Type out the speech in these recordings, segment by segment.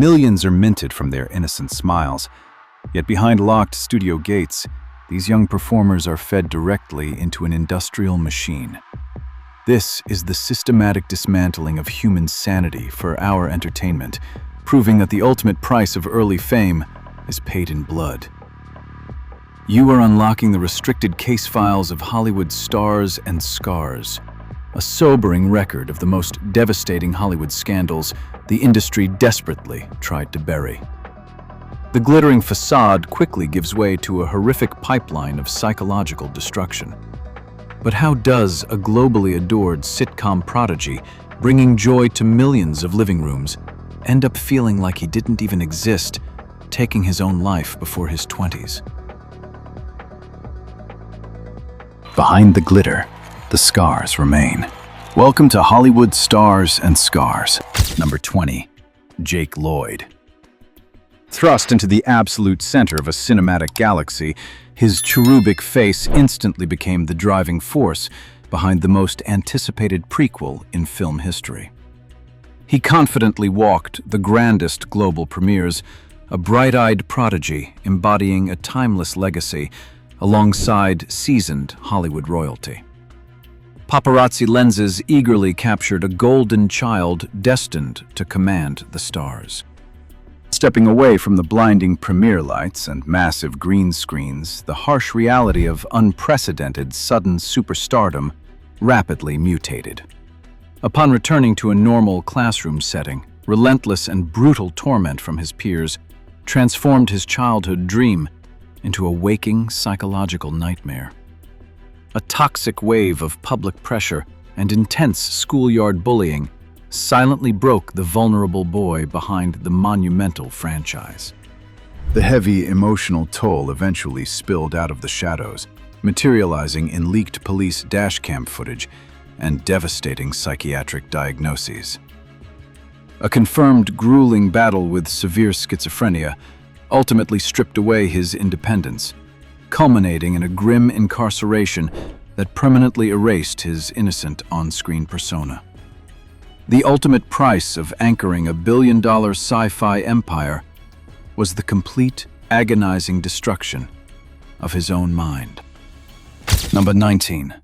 Millions are minted from their innocent smiles, yet behind locked studio gates, these young performers are fed directly into an industrial machine. This is the systematic dismantling of human sanity for our entertainment, proving that the ultimate price of early fame is paid in blood. You are unlocking the restricted case files of Hollywood stars and scars, a sobering record of the most devastating Hollywood scandals the industry desperately tried to bury. The glittering facade quickly gives way to a horrific pipeline of psychological destruction. But how does a globally adored sitcom prodigy, bringing joy to millions of living rooms, end up feeling like he didn't even exist, taking his own life before his 20s? Behind the glitter, the scars remain. Welcome to Hollywood Stars and Scars. Number 20, Jake Lloyd. Thrust into the absolute center of a cinematic galaxy, his cherubic face instantly became the driving force behind the most anticipated prequel in film history. He confidently walked the grandest global premieres, a bright-eyed prodigy embodying a timeless legacy alongside seasoned Hollywood royalty. Paparazzi lenses eagerly captured a golden child destined to command the stars. Stepping away from the blinding premiere lights and massive green screens, the harsh reality of unprecedented sudden superstardom rapidly mutated. Upon returning to a normal classroom setting, relentless and brutal torment from his peers transformed his childhood dream into a waking psychological nightmare. A toxic wave of public pressure and intense schoolyard bullying silently broke the vulnerable boy behind the monumental franchise. The heavy emotional toll eventually spilled out of the shadows, materializing in leaked police dashcam footage and devastating psychiatric diagnoses. A confirmed grueling battle with severe schizophrenia ultimately stripped away his independence, culminating in a grim incarceration that permanently erased his innocent on-screen persona. The ultimate price of anchoring a billion-dollar sci-fi empire was the complete, agonizing destruction of his own mind. Number 19,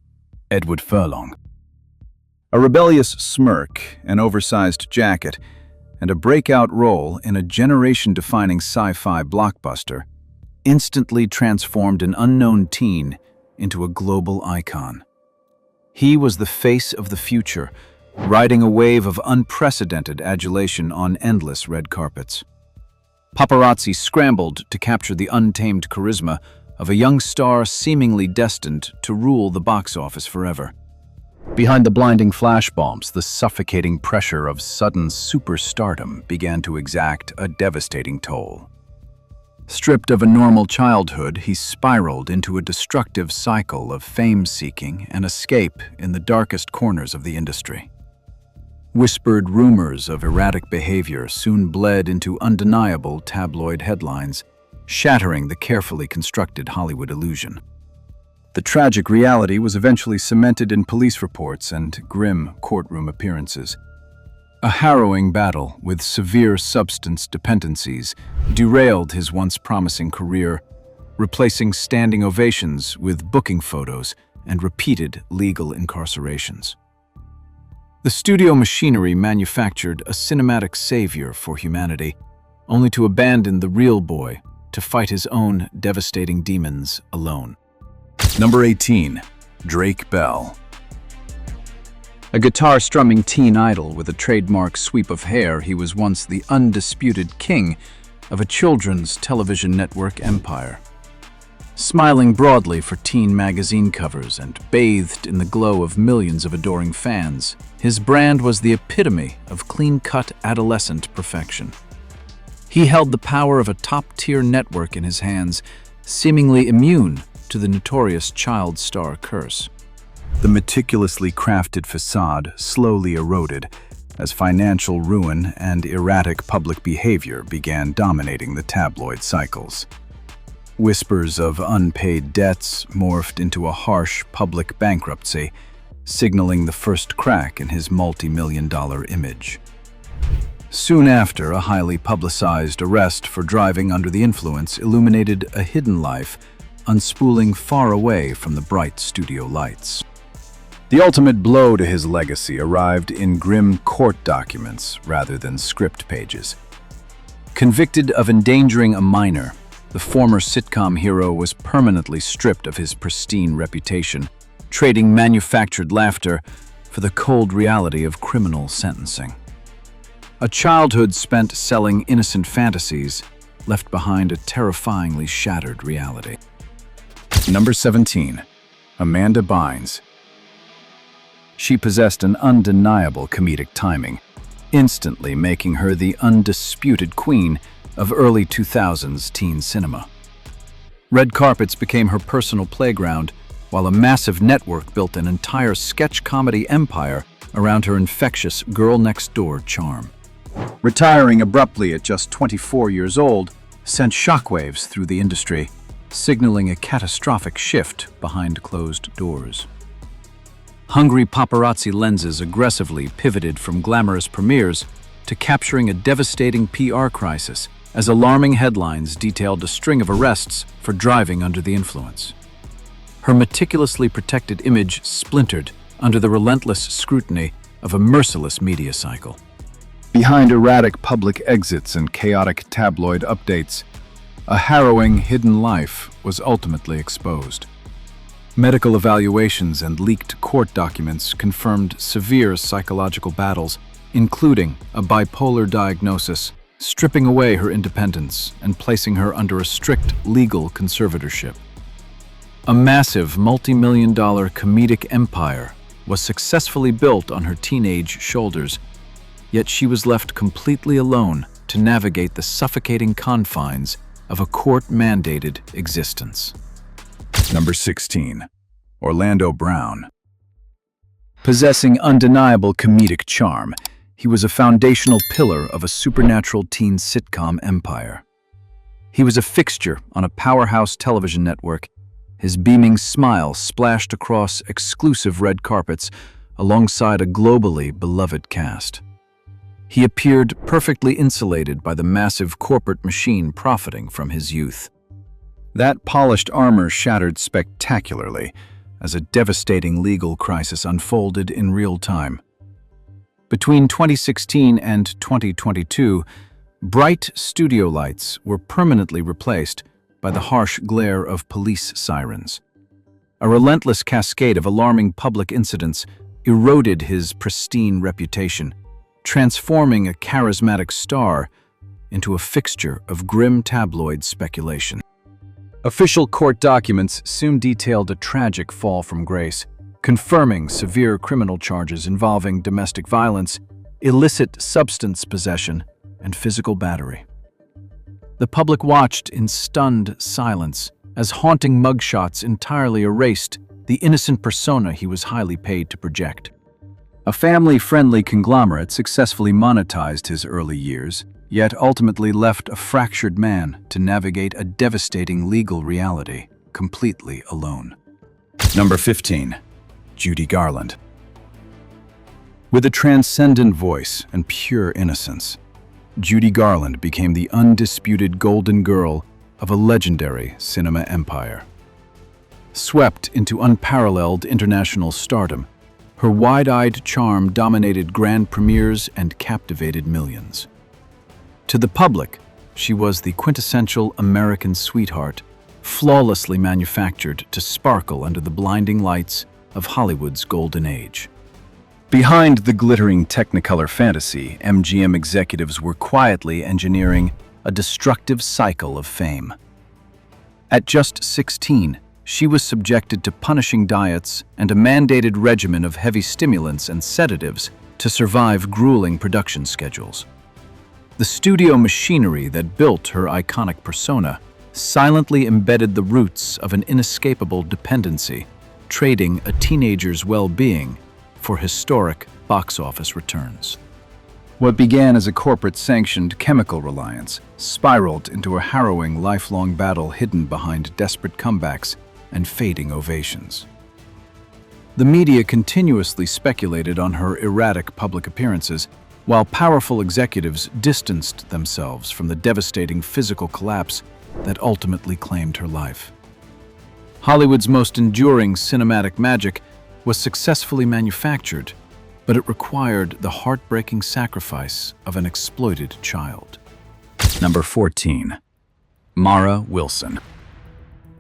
Edward Furlong. A rebellious smirk, an oversized jacket, and a breakout role in a generation-defining sci-fi blockbuster instantly transformed an unknown teen into a global icon. He was the face of the future, riding a wave of unprecedented adulation on endless red carpets. Paparazzi scrambled to capture the untamed charisma of a young star seemingly destined to rule the box office forever. Behind the blinding flashbombs, the suffocating pressure of sudden superstardom began to exact a devastating toll. Stripped of a normal childhood, he spiraled into a destructive cycle of fame-seeking and escape in the darkest corners of the industry. Whispered rumors of erratic behavior soon bled into undeniable tabloid headlines, shattering the carefully constructed Hollywood illusion. The tragic reality was eventually cemented in police reports and grim courtroom appearances. A harrowing battle with severe substance dependencies derailed his once promising career, replacing standing ovations with booking photos and repeated legal incarcerations. The studio machinery manufactured a cinematic savior for humanity, only to abandon the real boy to fight his own devastating demons alone. Number 18, Drake Bell. A guitar-strumming teen idol with a trademark sweep of hair, he was once the undisputed king of a children's television network empire. Smiling broadly for teen magazine covers and bathed in the glow of millions of adoring fans, his brand was the epitome of clean-cut adolescent perfection. He held the power of a top-tier network in his hands, seemingly immune to the notorious child star curse. The meticulously crafted facade slowly eroded as financial ruin and erratic public behavior began dominating the tabloid cycles. Whispers of unpaid debts morphed into a harsh public bankruptcy, signaling the first crack in his multi-million-dollar image. Soon after, a highly publicized arrest for driving under the influence illuminated a hidden life, unspooling far away from the bright studio lights. The ultimate blow to his legacy arrived in grim court documents rather than script pages. Convicted of endangering a minor, the former sitcom hero was permanently stripped of his pristine reputation, trading manufactured laughter for the cold reality of criminal sentencing. A childhood spent selling innocent fantasies left behind a terrifyingly shattered reality. Number 17. Amanda Bynes. She possessed an undeniable comedic timing, instantly making her the undisputed queen of early 2000s teen cinema. Red carpets became her personal playground, while a massive network built an entire sketch comedy empire around her infectious girl-next-door charm. Retiring abruptly at just 24 years old sent shockwaves through the industry, signaling a catastrophic shift behind closed doors. Hungry paparazzi lenses aggressively pivoted from glamorous premieres to capturing a devastating PR crisis, as alarming headlines detailed a string of arrests for driving under the influence. Her meticulously protected image splintered under the relentless scrutiny of a merciless media cycle. Behind erratic public exits and chaotic tabloid updates, a harrowing hidden life was ultimately exposed. Medical evaluations and leaked court documents confirmed severe psychological battles, including a bipolar diagnosis, stripping away her independence and placing her under a strict legal conservatorship. A massive multi-million-dollar comedic empire was successfully built on her teenage shoulders, yet she was left completely alone to navigate the suffocating confines of a court-mandated existence. Number 16. Orlando Brown. Possessing undeniable comedic charm, he was a foundational pillar of a supernatural teen sitcom empire. He was a fixture on a powerhouse television network, his beaming smile splashed across exclusive red carpets alongside a globally beloved cast. He appeared perfectly insulated by the massive corporate machine profiting from his youth. That polished armor shattered spectacularly as a devastating legal crisis unfolded in real time. Between 2016 and 2022, bright studio lights were permanently replaced by the harsh glare of police sirens. A relentless cascade of alarming public incidents eroded his pristine reputation, transforming a charismatic star into a fixture of grim tabloid speculation. Official court documents soon detailed a tragic fall from grace, confirming severe criminal charges involving domestic violence, illicit substance possession, and physical battery. The public watched in stunned silence as haunting mugshots entirely erased the innocent persona he was highly paid to project. A family-friendly conglomerate successfully monetized his early years, yet ultimately left a fractured man to navigate a devastating legal reality completely alone. Number 15. Judy Garland. With a transcendent voice and pure innocence, Judy Garland became the undisputed golden girl of a legendary cinema empire. Swept into unparalleled international stardom, her wide-eyed charm dominated grand premieres and captivated millions. To the public, she was the quintessential American sweetheart, flawlessly manufactured to sparkle under the blinding lights of Hollywood's golden age. Behind the glittering Technicolor fantasy, MGM executives were quietly engineering a destructive cycle of fame. At just 16, she was subjected to punishing diets and a mandated regimen of heavy stimulants and sedatives to survive grueling production schedules. The studio machinery that built her iconic persona silently embedded the roots of an inescapable dependency, trading a teenager's well-being for historic box office returns. What began as a corporate-sanctioned chemical reliance spiraled into a harrowing lifelong battle hidden behind desperate comebacks and fading ovations. The media continuously speculated on her erratic public appearances, while powerful executives distanced themselves from the devastating physical collapse that ultimately claimed her life. Hollywood's most enduring cinematic magic was successfully manufactured, but it required the heartbreaking sacrifice of an exploited child. Number 14. Mara Wilson.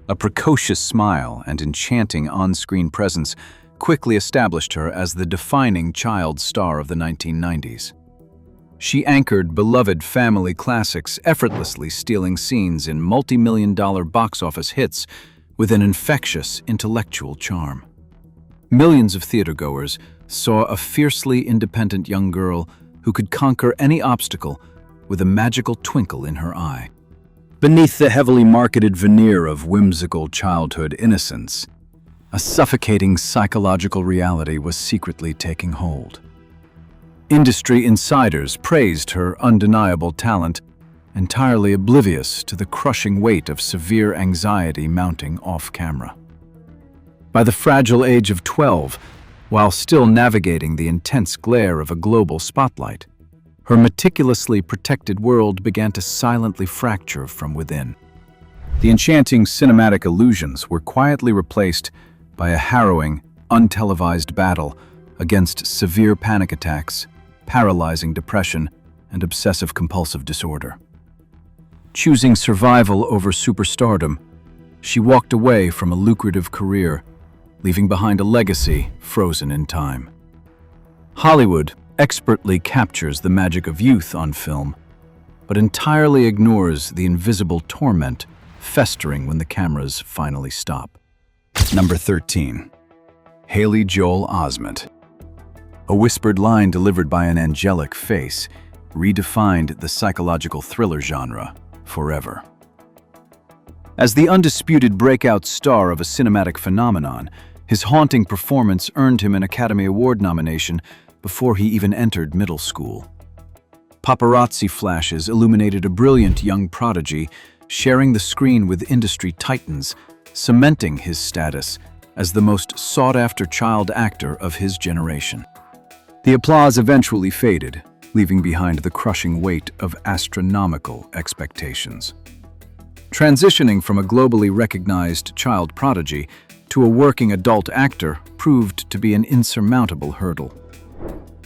A precocious smile and enchanting on-screen presence quickly established her as the defining child star of the 1990s. She anchored beloved family classics, effortlessly stealing scenes in multi-million-dollar box office hits with an infectious intellectual charm. Millions of theatergoers saw a fiercely independent young girl who could conquer any obstacle with a magical twinkle in her eye. Beneath the heavily marketed veneer of whimsical childhood innocence, a suffocating psychological reality was secretly taking hold. Industry insiders praised her undeniable talent, entirely oblivious to the crushing weight of severe anxiety mounting off-camera. By the fragile age of 12, while still navigating the intense glare of a global spotlight, her meticulously protected world began to silently fracture from within. The enchanting cinematic illusions were quietly replaced by a harrowing, untelevised battle against severe panic attacks, paralyzing depression, and obsessive-compulsive disorder. Choosing survival over superstardom, she walked away from a lucrative career, leaving behind a legacy frozen in time. Hollywood expertly captures the magic of youth on film, but entirely ignores the invisible torment festering when the cameras finally stop. Number 13. Haley Joel Osment. A whispered line delivered by an angelic face redefined the psychological thriller genre forever. As the undisputed breakout star of a cinematic phenomenon, his haunting performance earned him an Academy Award nomination before he even entered middle school. Paparazzi flashes illuminated a brilliant young prodigy, sharing the screen with industry titans, cementing his status as the most sought-after child actor of his generation. The applause eventually faded, leaving behind the crushing weight of astronomical expectations. Transitioning from a globally recognized child prodigy to a working adult actor proved to be an insurmountable hurdle.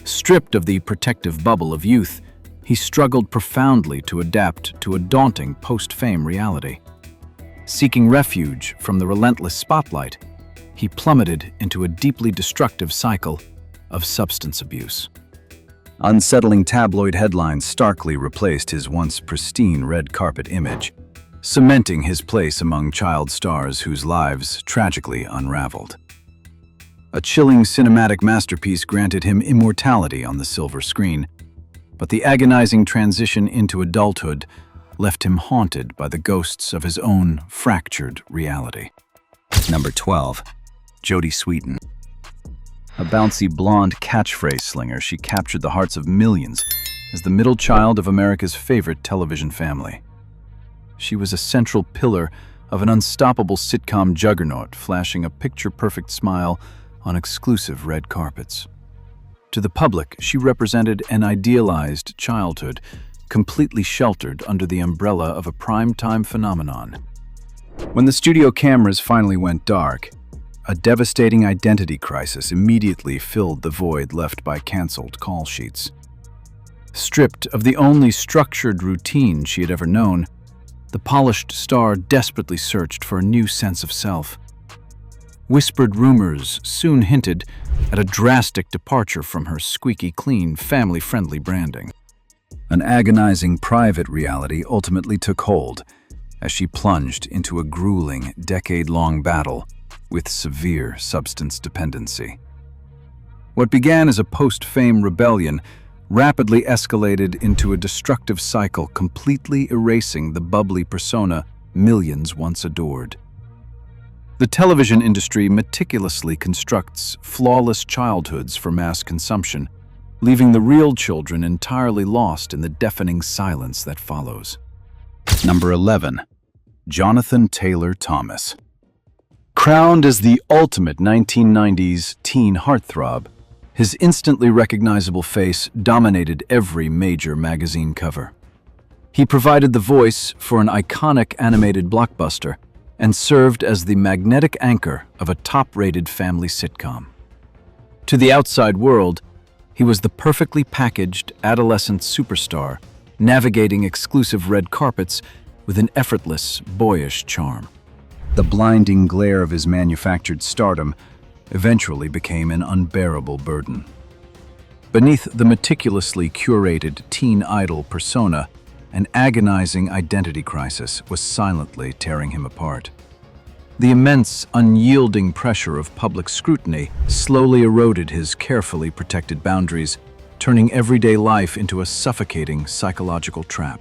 Stripped of the protective bubble of youth, he struggled profoundly to adapt to a daunting post-fame reality. Seeking refuge from the relentless spotlight, he plummeted into a deeply destructive cycle of substance abuse. Unsettling tabloid headlines starkly replaced his once pristine red carpet image, cementing his place among child stars whose lives tragically unraveled. A chilling cinematic masterpiece granted him immortality on the silver screen, but the agonizing transition into adulthood left him haunted by the ghosts of his own fractured reality. Number 12. Jodie Sweetin. A bouncy blonde catchphrase slinger, she captured the hearts of millions as the middle child of America's favorite television family. She was a central pillar of an unstoppable sitcom juggernaut, flashing a picture-perfect smile on exclusive red carpets. To the public, she represented an idealized childhood, completely sheltered under the umbrella of a prime-time phenomenon. When the studio cameras finally went dark, a devastating identity crisis immediately filled the void left by canceled call sheets. Stripped of the only structured routine she had ever known, the polished star desperately searched for a new sense of self. Whispered rumors soon hinted at a drastic departure from her squeaky clean, family-friendly branding. An agonizing private reality ultimately took hold as she plunged into a grueling, decade-long battle with severe substance dependency. What began as a post-fame rebellion rapidly escalated into a destructive cycle, completely erasing the bubbly persona millions once adored. The television industry meticulously constructs flawless childhoods for mass consumption, leaving the real children entirely lost in the deafening silence that follows. Number 11. Jonathan Taylor Thomas. Crowned as the ultimate 1990s teen heartthrob, His instantly recognizable face dominated every major magazine cover. He provided the voice for an iconic animated blockbuster and served as the magnetic anchor of a top-rated family sitcom. To the outside world, he was the perfectly packaged adolescent superstar, navigating exclusive red carpets with an effortless, boyish charm. The blinding glare of his manufactured stardom eventually became an unbearable burden. Beneath the meticulously curated teen idol persona, an agonizing identity crisis was silently tearing him apart. The immense, unyielding pressure of public scrutiny slowly eroded his carefully protected boundaries, turning everyday life into a suffocating psychological trap.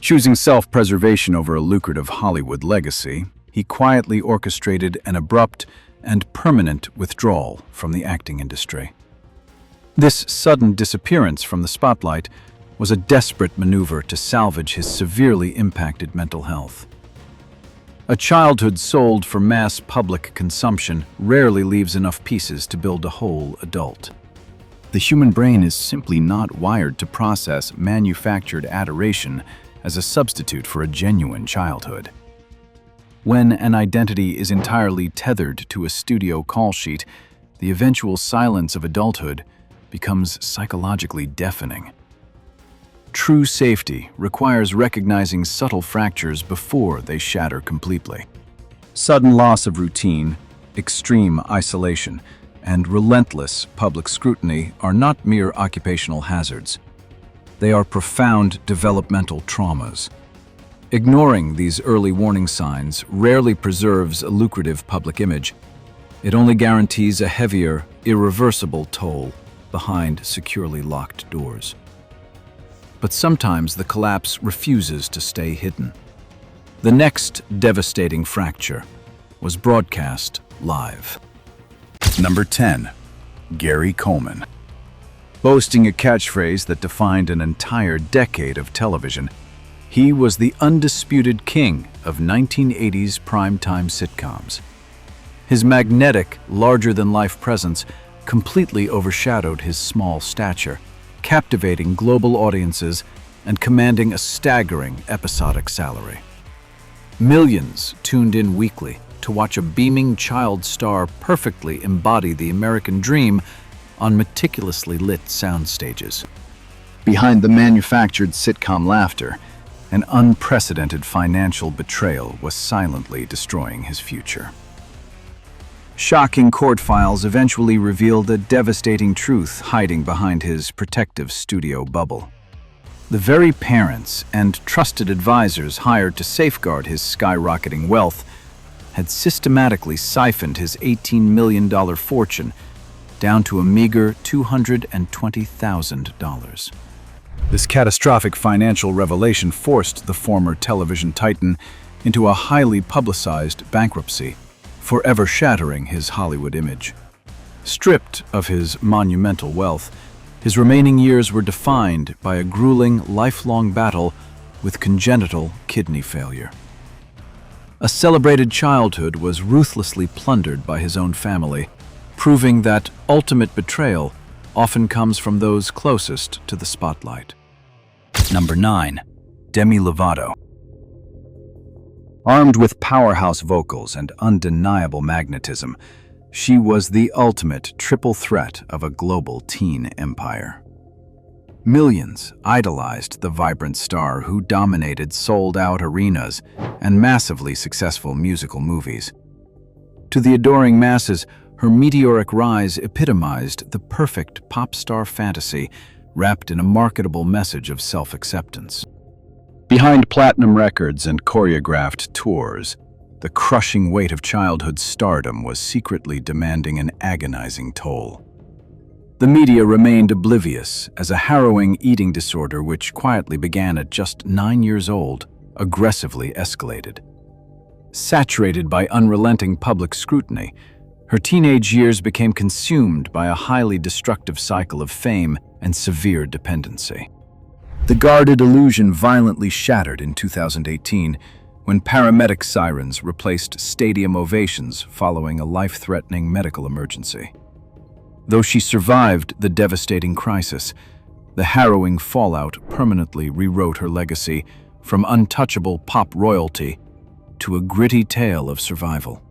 Choosing self-preservation over a lucrative Hollywood legacy, he quietly orchestrated an abrupt and permanent withdrawal from the acting industry. This sudden disappearance from the spotlight was a desperate maneuver to salvage his severely impacted mental health. A childhood sold for mass public consumption rarely leaves enough pieces to build a whole adult. The human brain is simply not wired to process manufactured adoration as a substitute for a genuine childhood. When an identity is entirely tethered to a studio call sheet, the eventual silence of adulthood becomes psychologically deafening. True safety requires recognizing subtle fractures before they shatter completely. Sudden loss of routine, extreme isolation, and relentless public scrutiny are not mere occupational hazards. They are profound developmental traumas. Ignoring these early warning signs rarely preserves a lucrative public image. It only guarantees a heavier, irreversible toll behind securely locked doors. But sometimes the collapse refuses to stay hidden. The next devastating fracture was broadcast live. Number 10. Gary Coleman. Boasting a catchphrase that defined an entire decade of television, he was the undisputed king of 1980s primetime sitcoms. His magnetic, larger-than-life presence completely overshadowed his small stature, captivating global audiences and commanding a staggering episodic salary. Millions tuned in weekly to watch a beaming child star perfectly embody the American dream on meticulously lit sound stages. Behind the manufactured sitcom laughter, an unprecedented financial betrayal was silently destroying his future. Shocking court files eventually revealed a devastating truth hiding behind his protective studio bubble. The very parents and trusted advisors hired to safeguard his skyrocketing wealth had systematically siphoned his $18 million fortune down to a meager $220,000. This catastrophic financial revelation forced the former television titan into a highly publicized bankruptcy, forever shattering his Hollywood image. Stripped of his monumental wealth, his remaining years were defined by a grueling, lifelong battle with congenital kidney failure. A celebrated childhood was ruthlessly plundered by his own family, proving that ultimate betrayal often comes from those closest to the spotlight. Number 9. Demi Lovato. Armed with powerhouse vocals and undeniable magnetism, she was the ultimate triple threat of a global teen empire. Millions idolized the vibrant star who dominated sold-out arenas and massively successful musical movies. To the adoring masses, her meteoric rise epitomized the perfect pop star fantasy wrapped in a marketable message of self-acceptance. Behind platinum records and choreographed tours, the crushing weight of childhood stardom was secretly demanding an agonizing toll. The media remained oblivious as a harrowing eating disorder which quietly began at just 9 years old aggressively escalated. Saturated by unrelenting public scrutiny, her teenage years became consumed by a highly destructive cycle of fame and severe dependency. The guarded illusion violently shattered in 2018 when paramedic sirens replaced stadium ovations following a life-threatening medical emergency. Though she survived the devastating crisis, the harrowing fallout permanently rewrote her legacy from untouchable pop royalty to a gritty tale of survival.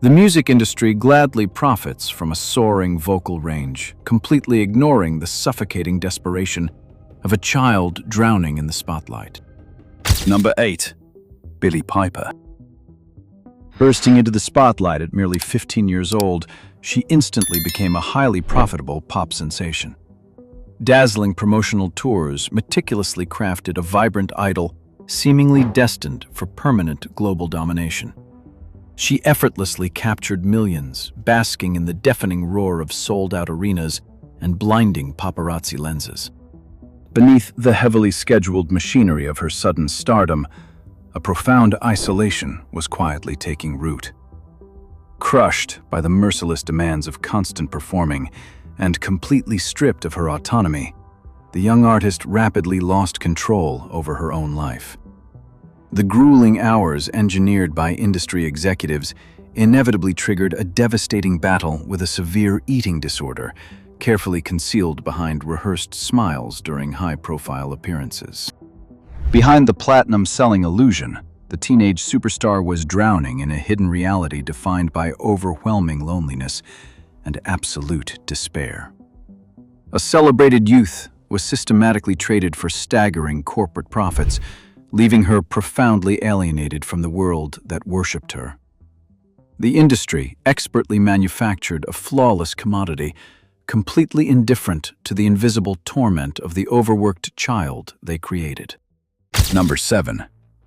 The music industry gladly profits from a soaring vocal range, completely ignoring the suffocating desperation of a child drowning in the spotlight. Number 8. Billie Piper. Bursting into the spotlight at merely 15 years old, she instantly became a highly profitable pop sensation. Dazzling promotional tours meticulously crafted a vibrant idol seemingly destined for permanent global domination. She effortlessly captured millions, basking in the deafening roar of sold-out arenas and blinding paparazzi lenses. Beneath the heavily scheduled machinery of her sudden stardom, a profound isolation was quietly taking root. Crushed by the merciless demands of constant performing and completely stripped of her autonomy, the young artist rapidly lost control over her own life. The grueling hours engineered by industry executives inevitably triggered a devastating battle with a severe eating disorder, carefully concealed behind rehearsed smiles during high-profile appearances. Behind the platinum-selling illusion, the teenage superstar was drowning in a hidden reality defined by overwhelming loneliness and absolute despair. A celebrated youth was systematically traded for staggering corporate profits, leaving her profoundly alienated from the world that worshipped her. The industry expertly manufactured a flawless commodity, completely indifferent to the invisible torment of the overworked child they created. Number 7.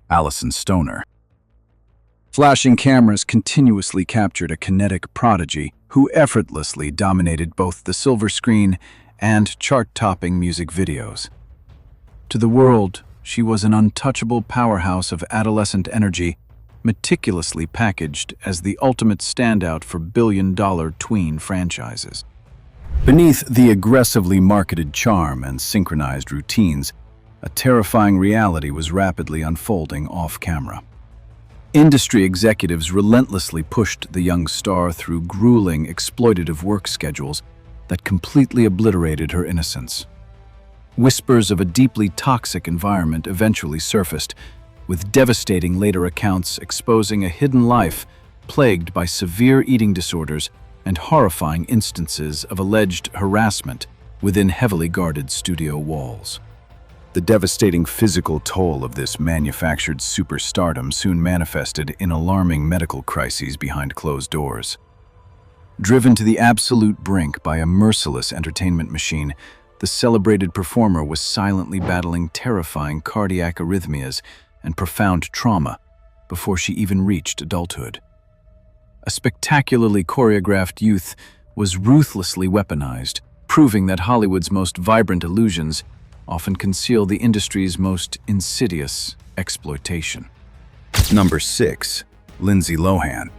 Alyson Stoner. Flashing cameras continuously captured a kinetic prodigy who effortlessly dominated both the silver screen and chart-topping music videos. To the world, she was an untouchable powerhouse of adolescent energy, meticulously packaged as the ultimate standout for billion-dollar tween franchises. Beneath the aggressively marketed charm and synchronized routines, a terrifying reality was rapidly unfolding off-camera. Industry executives relentlessly pushed the young star through grueling, exploitative work schedules that completely obliterated her innocence. Whispers of a deeply toxic environment eventually surfaced, with devastating later accounts exposing a hidden life plagued by severe eating disorders and horrifying instances of alleged harassment within heavily guarded studio walls. The devastating physical toll of this manufactured superstardom soon manifested in alarming medical crises behind closed doors. Driven to the absolute brink by a merciless entertainment machine, the celebrated performer was silently battling terrifying cardiac arrhythmias and profound trauma before she even reached adulthood. A spectacularly choreographed youth was ruthlessly weaponized, proving that Hollywood's most vibrant illusions often conceal the industry's most insidious exploitation. Number 6. Lindsay Lohan.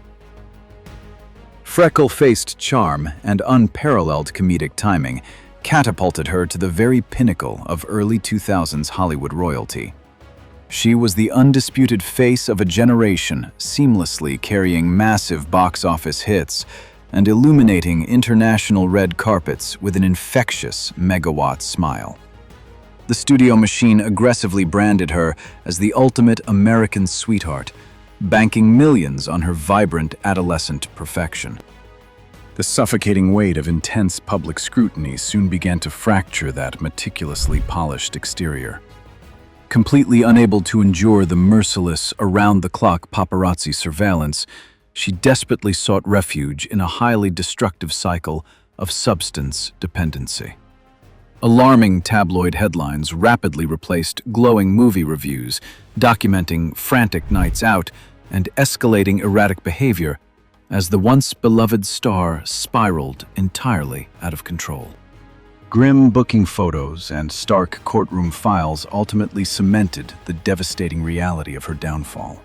Freckle-faced charm and unparalleled comedic timing catapulted her to the very pinnacle of early 2000s Hollywood royalty. She was the undisputed face of a generation, seamlessly carrying massive box office hits and illuminating international red carpets with an infectious megawatt smile. The studio machine aggressively branded her as the ultimate American sweetheart, banking millions on her vibrant adolescent perfection. The suffocating weight of intense public scrutiny soon began to fracture that meticulously polished exterior. Completely unable to endure the merciless, around-the-clock paparazzi surveillance, she desperately sought refuge in a highly destructive cycle of substance dependency. Alarming tabloid headlines rapidly replaced glowing movie reviews, documenting frantic nights out and escalating erratic behavior as the once beloved star spiraled entirely out of control. Grim booking photos and stark courtroom files ultimately cemented the devastating reality of her downfall.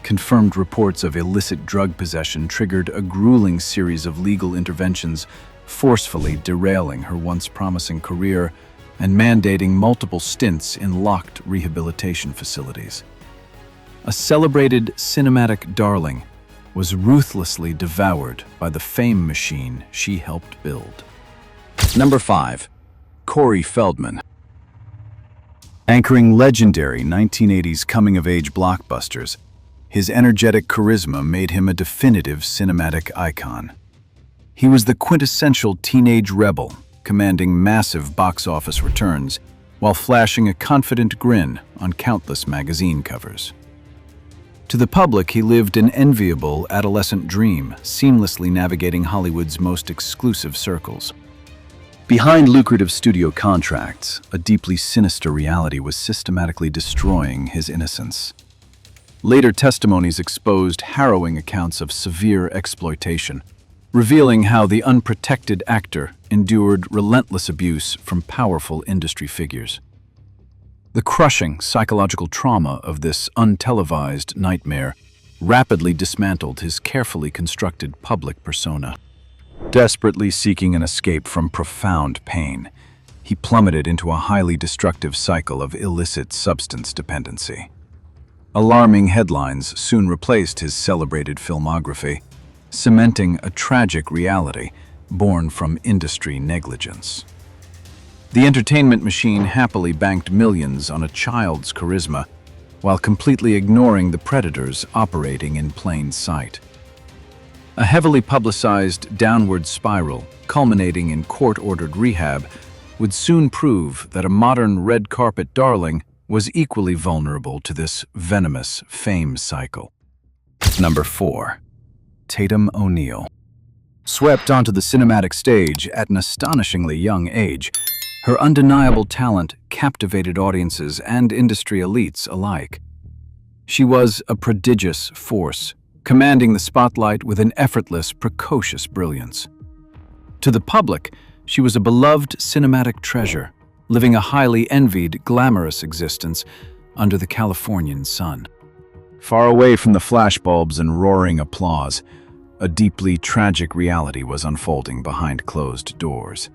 Confirmed reports of illicit drug possession triggered a grueling series of legal interventions, forcefully derailing her once promising career and mandating multiple stints in locked rehabilitation facilities. A celebrated cinematic darling, was ruthlessly devoured by the fame machine she helped build. Number 5. Corey Feldman. Anchoring legendary 1980s coming-of-age blockbusters, his energetic charisma made him a definitive cinematic icon. He was the quintessential teenage rebel, commanding massive box office returns while flashing a confident grin on countless magazine covers. To the public, he lived an enviable adolescent dream, seamlessly navigating Hollywood's most exclusive circles. Behind lucrative studio contracts, a deeply sinister reality was systematically destroying his innocence. Later testimonies exposed harrowing accounts of severe exploitation, revealing how the unprotected actor endured relentless abuse from powerful industry figures. The crushing psychological trauma of this untelevised nightmare rapidly dismantled his carefully constructed public persona. Desperately seeking an escape from profound pain, he plummeted into a highly destructive cycle of illicit substance dependency. Alarming headlines soon replaced his celebrated filmography, cementing a tragic reality born from industry negligence. The entertainment machine happily banked millions on a child's charisma, while completely ignoring the predators operating in plain sight. A heavily publicized downward spiral, culminating in court-ordered rehab, would soon prove that a modern red carpet darling was equally vulnerable to this venomous fame cycle. Number 4. Tatum O'Neal. Swept onto the cinematic stage at an astonishingly young age, her undeniable talent captivated audiences and industry elites alike. She was a prodigious force, commanding the spotlight with an effortless, precocious brilliance. To the public, she was a beloved cinematic treasure, living a highly envied, glamorous existence under the Californian sun. Far away from the flashbulbs and roaring applause, a deeply tragic reality was unfolding behind closed doors.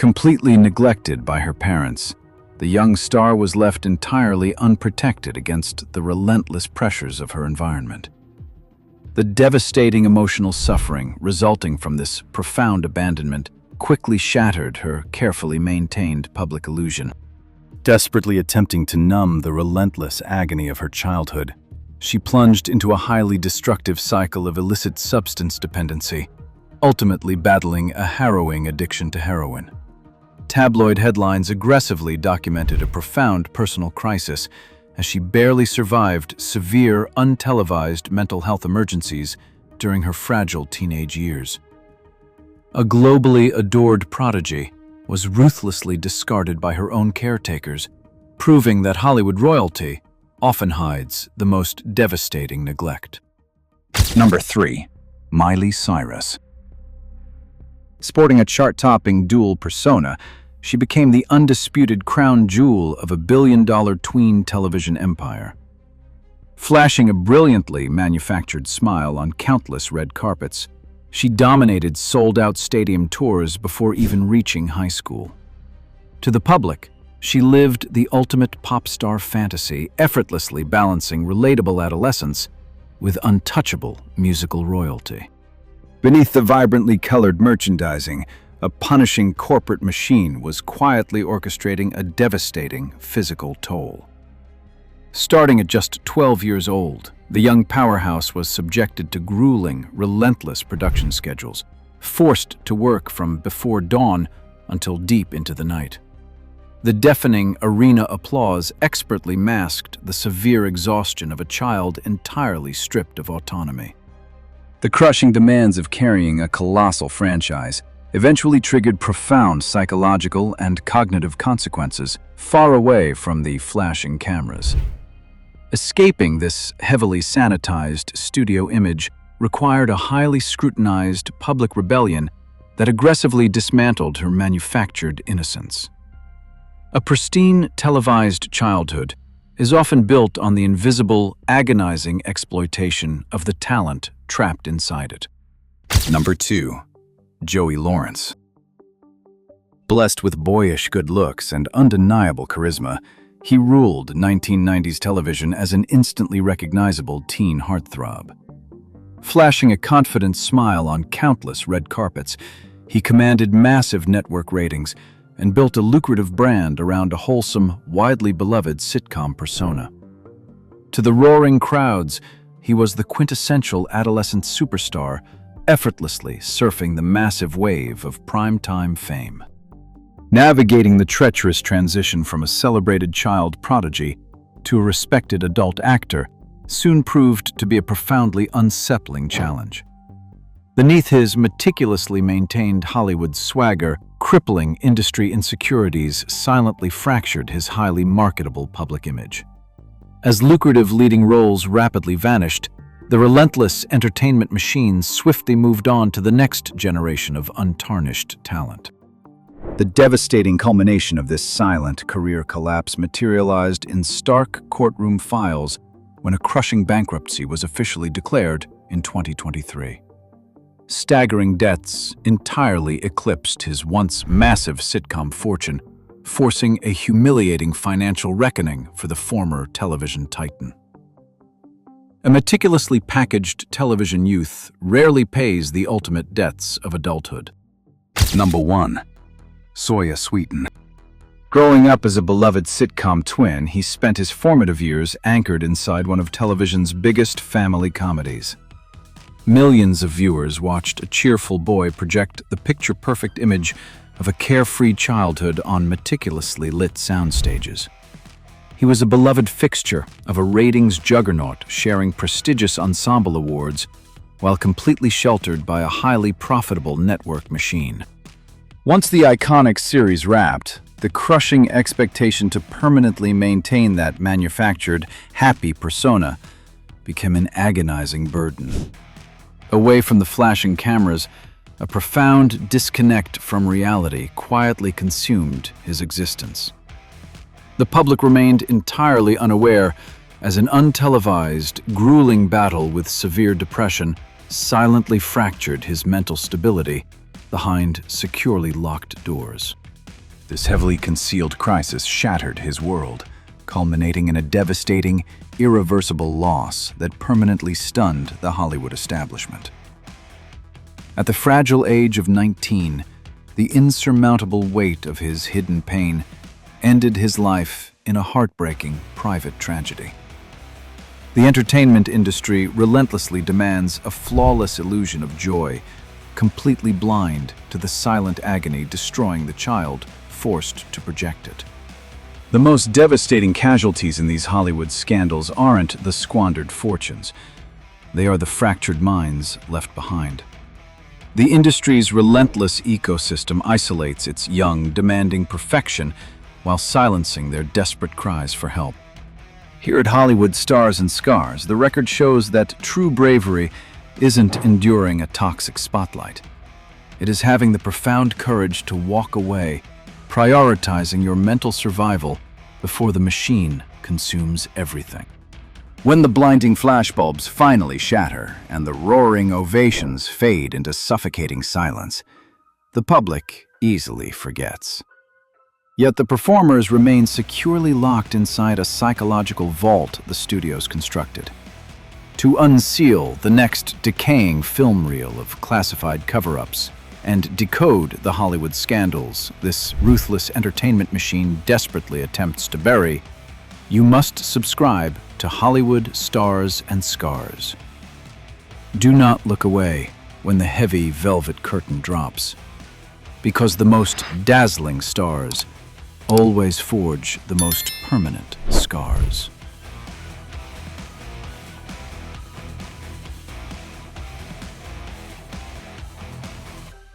Completely neglected by her parents, the young star was left entirely unprotected against the relentless pressures of her environment. The devastating emotional suffering resulting from this profound abandonment quickly shattered her carefully maintained public illusion. Desperately attempting to numb the relentless agony of her childhood, she plunged into a highly destructive cycle of illicit substance dependency, ultimately battling a harrowing addiction to heroin. Tabloid headlines aggressively documented a profound personal crisis as she barely survived severe, untelevised mental health emergencies during her fragile teenage years. A globally adored prodigy was ruthlessly discarded by her own caretakers, proving that Hollywood royalty often hides the most devastating neglect. Number 3. Miley Cyrus. Sporting a chart-topping dual persona, she became the undisputed crown jewel of a billion-dollar tween television empire. Flashing a brilliantly manufactured smile on countless red carpets, she dominated sold-out stadium tours before even reaching high school. To the public, she lived the ultimate pop star fantasy, effortlessly balancing relatable adolescence with untouchable musical royalty. Beneath the vibrantly colored merchandising, a punishing corporate machine was quietly orchestrating a devastating physical toll. Starting at just 12 years old, the young powerhouse was subjected to grueling, relentless production schedules, forced to work from before dawn until deep into the night. The deafening arena applause expertly masked the severe exhaustion of a child entirely stripped of autonomy. The crushing demands of carrying a colossal franchise eventually triggered profound psychological and cognitive consequences far away from the flashing cameras. Escaping this heavily sanitized studio image required a highly scrutinized public rebellion that aggressively dismantled her manufactured innocence. A pristine, televised childhood is often built on the invisible, agonizing exploitation of the talent trapped inside it. Number 2. Joey Lawrence. Blessed with boyish good looks and undeniable charisma, he ruled 1990s television as an instantly recognizable teen heartthrob. Flashing a confident smile on countless red carpets, he commanded massive network ratings and built a lucrative brand around a wholesome, widely beloved sitcom persona. To the roaring crowds, he was the quintessential adolescent superstar, effortlessly surfing the massive wave of primetime fame. Navigating the treacherous transition from a celebrated child prodigy to a respected adult actor soon proved to be a profoundly unsettling challenge. Beneath his meticulously maintained Hollywood swagger, crippling industry insecurities silently fractured his highly marketable public image. As lucrative leading roles rapidly vanished, the relentless entertainment machine swiftly moved on to the next generation of untarnished talent. The devastating culmination of this silent career collapse materialized in stark courtroom files when a crushing bankruptcy was officially declared in 2023. Staggering debts entirely eclipsed his once massive sitcom fortune, forcing a humiliating financial reckoning for the former television titan. A meticulously packaged television youth rarely pays the ultimate debts of adulthood. Number 1. Sawyer Sweeten. Growing up as a beloved sitcom twin, he spent his formative years anchored inside one of television's biggest family comedies. Millions of viewers watched a cheerful boy project the picture-perfect image of a carefree childhood on meticulously lit sound stages. He was a beloved fixture of a ratings juggernaut, sharing prestigious ensemble awards while completely sheltered by a highly profitable network machine. Once the iconic series wrapped, the crushing expectation to permanently maintain that manufactured, happy persona became an agonizing burden. Away from the flashing cameras, a profound disconnect from reality quietly consumed his existence. The public remained entirely unaware as an untelevised, grueling battle with severe depression silently fractured his mental stability behind securely locked doors. This heavily concealed crisis shattered his world, culminating in a devastating, irreversible loss that permanently stunned the Hollywood establishment. At the fragile age of 19, the insurmountable weight of his hidden pain ended his life in a heartbreaking private tragedy. The entertainment industry relentlessly demands a flawless illusion of joy, completely blind to the silent agony destroying the child forced to project it. The most devastating casualties in these Hollywood scandals aren't the squandered fortunes. They are the fractured minds left behind. The industry's relentless ecosystem isolates its young, demanding perfection while silencing their desperate cries for help. Here at Hollywood Stars and Scars, the record shows that true bravery isn't enduring a toxic spotlight. It is having the profound courage to walk away, prioritizing your mental survival before the machine consumes everything. When the blinding flashbulbs finally shatter and the roaring ovations fade into suffocating silence, the public easily forgets. Yet the performers remain securely locked inside a psychological vault the studios constructed. To unseal the next decaying film reel of classified cover-ups and decode the Hollywood scandals this ruthless entertainment machine desperately attempts to bury, you must subscribe to Hollywood Stars and Scars. Do not look away when the heavy velvet curtain drops, because the most dazzling stars always forge the most permanent scars.